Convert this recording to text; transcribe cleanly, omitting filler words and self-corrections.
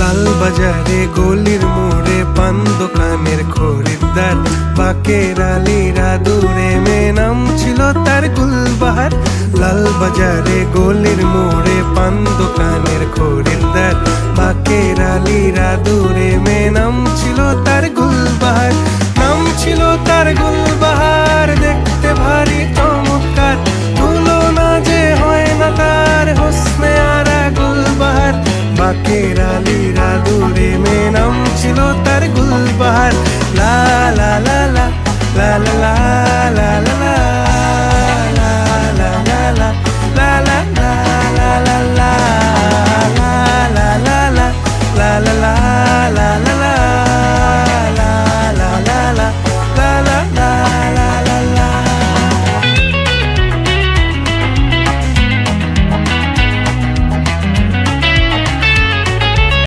লাল বাজারে গলির মোড়ে পান দোকানের খরিদ্দার, বাকের আলীরা দূরে মেয়ে নাম ছিল তার গুলবাহার। লাল বাজারে গলির মোড়ে পান দোকানের খরিদ্দার, বাকের আলীরা দূরে মেয়ে নাম ছিল তার গুলবাহার। নাম ছিল তার গুলবাহার, দেখতে ভারী চমৎকার, তুলনা যে হয় না তার হোসনে আরা গুলবাহার। বাকের আলীরা দূরে মেয়ে নাম ছিল তার